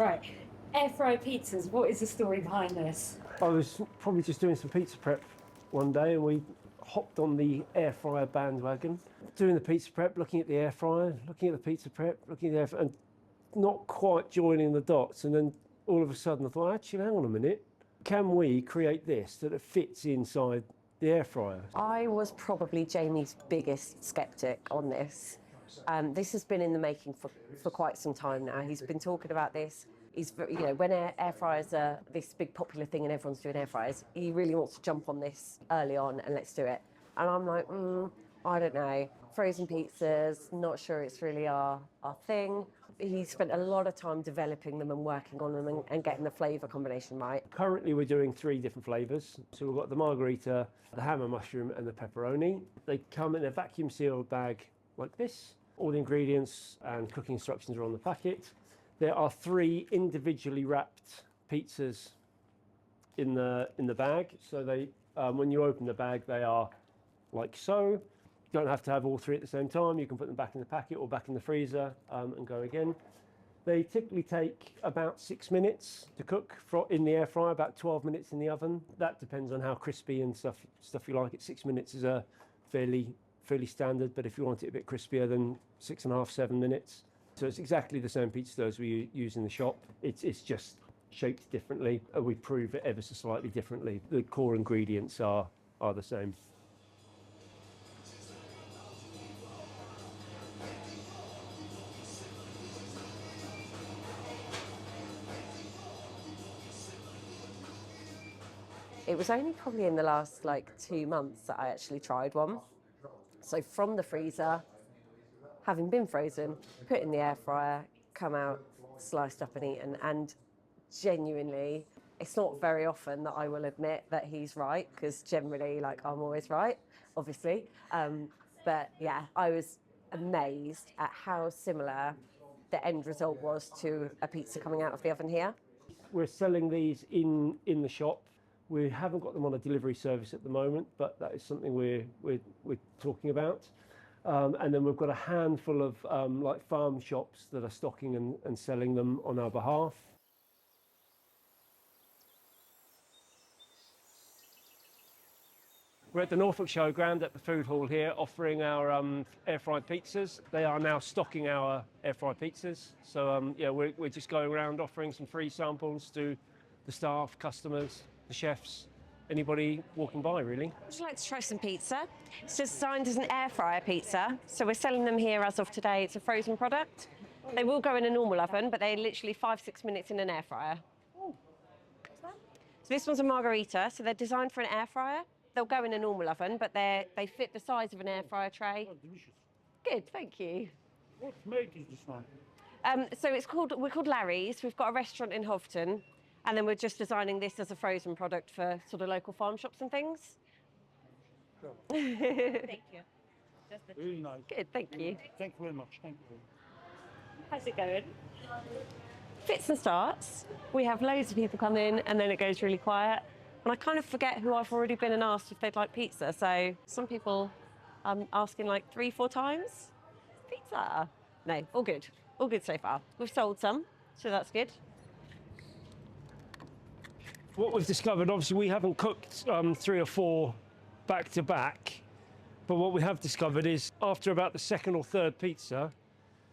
Right, air fry pizzas, what is the story behind this? I was probably just doing some pizza prep one day and we hopped on the air fryer bandwagon. Doing the pizza prep, looking at the air fryer, looking at the pizza prep, looking at the air fryer, and not quite joining the dots. And then all of a sudden I thought, actually, hang on a minute. Can we create this that it fits inside the air fryer? I was probably Jamie's biggest skeptic on this. This has been in the making for quite some time now. He's been talking about this. He's, when air fryers are this big popular thing and everyone's doing air fryers, he really wants to jump on this early on and let's do it. And I'm like, I don't know. Frozen pizzas, not sure it's really our thing. He spent a lot of time developing them and working on them and getting the flavour combination right. Currently we're doing 3 different flavours. So we've got the margarita, the ham and mushroom and the pepperoni. They come in a vacuum sealed bag like this. All the ingredients and cooking instructions are on the packet. There are 3 individually wrapped pizzas in the bag. So they, when you open the bag, they are like so. You don't have to have all 3 at the same time. You can put them back in the packet or back in the freezer and go again. They typically take about 6 minutes to cook in the air fryer, about 12 minutes in the oven. That depends on how crispy and stuff you like it. 6 minutes is a fairly standard, but if you want it a bit crispier, then 6.5, 7 minutes. So it's exactly the same pizza dough as we use in the shop. It's just shaped differently. We prove it ever so slightly differently. The core ingredients are the same. It was only probably in the last 2 months that I actually tried one. So from the freezer, having been frozen, put in the air fryer, come out, sliced up and eaten. And genuinely, it's not very often that I will admit that he's right, because generally, I'm always right, obviously. But yeah, I was amazed at how similar the end result was to a pizza coming out of the oven here. We're selling these in the shop. We haven't got them on a delivery service at the moment, but that is something we're talking about. And then we've got a handful of farm shops that are stocking and selling them on our behalf. We're at the Norfolk Showground at the food hall here, offering our air-fried pizzas. They are now stocking our air-fried pizzas. So yeah, we're just going around offering some free samples to the staff, customers, the chefs, anybody walking by, really. Would you like to try some pizza? It's designed as an air fryer pizza, so we're selling them here as of today. It's a frozen product. They will go in a normal oven, but they're literally 5-6 minutes in an air fryer. So this one's a margarita, so they're designed for an air fryer. They'll go in a normal oven, but they fit the size of an air fryer tray. Oh, delicious. Good, thank you. What make is this one? So we're called Larry's. We've got a restaurant in Hovton. And then we're just designing this as a frozen product for sort of local farm shops and things. Sure. Thank you. Really nice. Good, thank you. Thank you very much. Thank you. How's it going? Fits and starts. We have loads of people come in and then it goes really quiet. And I kind of forget who I've already been and asked if they'd like pizza. So some people asking 3-4 times. Pizza. No, all good. All good so far. We've sold some, so that's good. What we've discovered, obviously we haven't cooked 3 or 4 back to back, but what we have discovered is after about the 2nd or 3rd pizza,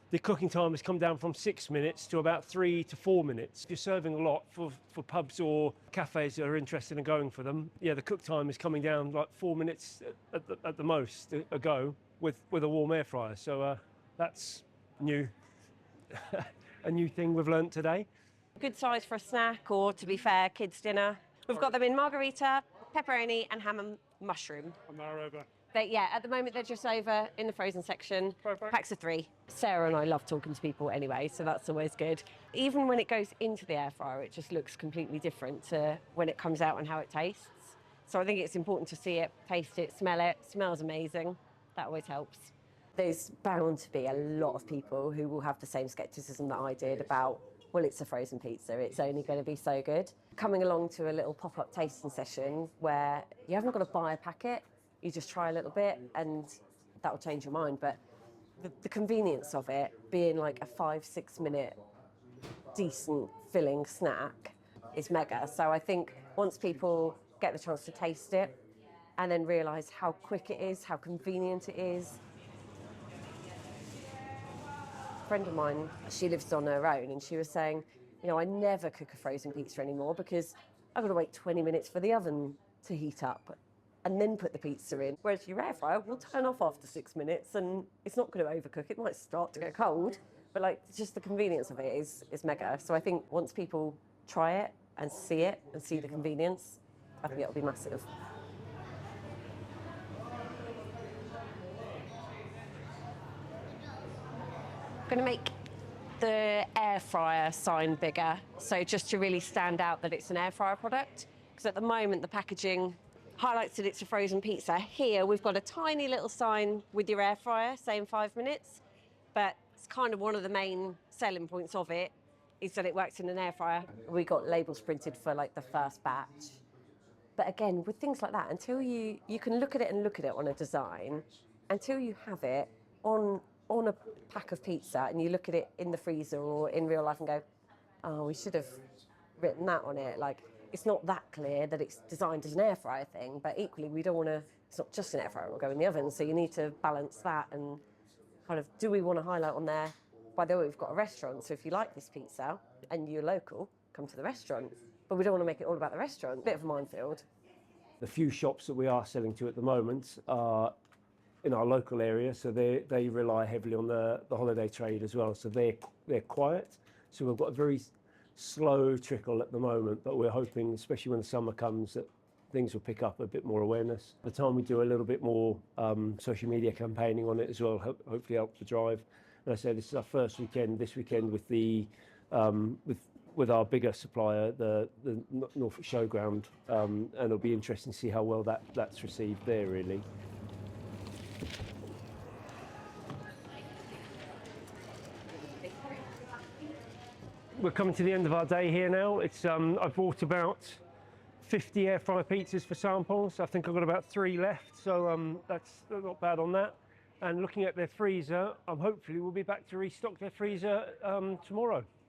the cooking time has come down from 6 minutes to about 3 to 4 minutes. If you're serving a lot for pubs or cafes that are interested in going for them, yeah, the cook time is coming down 4 minutes at the most a go with a warm air fryer. So that's new, a new thing we've learnt today. Good size for a snack or, to be fair, kids' dinner. We've got them in margarita, pepperoni and ham and mushroom. And they're over. Yeah, at the moment they're just over in the frozen section. Perfect. Packs of 3. Sarah and I love talking to people anyway, so that's always good. Even when it goes into the air fryer, it just looks completely different to when it comes out and how it tastes. So I think it's important to see it, taste it, smell it. Smells amazing. That always helps. There's bound to be a lot of people who will have the same scepticism that I did about, well, it's a frozen pizza, it's only going to be so good. Coming along to a little pop-up tasting session where you haven't got to buy a packet, you just try a little bit and that will change your mind. But the convenience of it being a 5-6 minute decent filling snack is mega. So I think once people get the chance to taste it and then realise how quick it is, how convenient it is. A friend of mine, she lives on her own, and she was saying, you know, I never cook a frozen pizza anymore because I've got to wait 20 minutes for the oven to heat up and then put the pizza in. Whereas your air fryer will turn off after 6 minutes and it's not going to overcook. It might start to go cold, but like just the convenience of it is mega. So I think once people try it and see the convenience, I think it'll be massive. I'm going to make the air fryer sign bigger, so just to really stand out that it's an air fryer product, because at the moment the packaging highlights that it's a frozen pizza. Here we've got a tiny little sign with your air fryer saying 5 minutes, but it's kind of one of the main selling points of it is that it works in an air fryer. We got labels printed for like the first batch. But again, with things like that, until you can look at it on a design, until you have it on a pack of pizza and you look at it in the freezer or in real life and go, oh, we should have written that on it. Like, it's not that clear that it's designed as an air fryer thing, but equally we don't want to, it's not just an air fryer, it will go in the oven. So you need to balance that and kind of, do we want to highlight on there? By the way, we've got a restaurant, so if you like this pizza and you're local, come to the restaurant. But we don't want to make it all about the restaurant. Bit of a minefield. The few shops that we are selling to at the moment are in our local area, so they rely heavily on the holiday trade as well. So they're quiet. So we've got a very slow trickle at the moment, but we're hoping, especially when the summer comes, that things will pick up a bit more awareness. By the time we do a little bit more social media campaigning on it as well, hopefully help the drive. And I say this is our first weekend, this weekend with the with our bigger supplier, the Norfolk Showground, and it'll be interesting to see how well that's received there, really. We're coming to the end of our day here now. It's I've bought about 50 air fryer pizzas for samples. I think I've got about 3 left, so that's not bad on that. And looking at their freezer, hopefully we'll be back to restock their freezer tomorrow.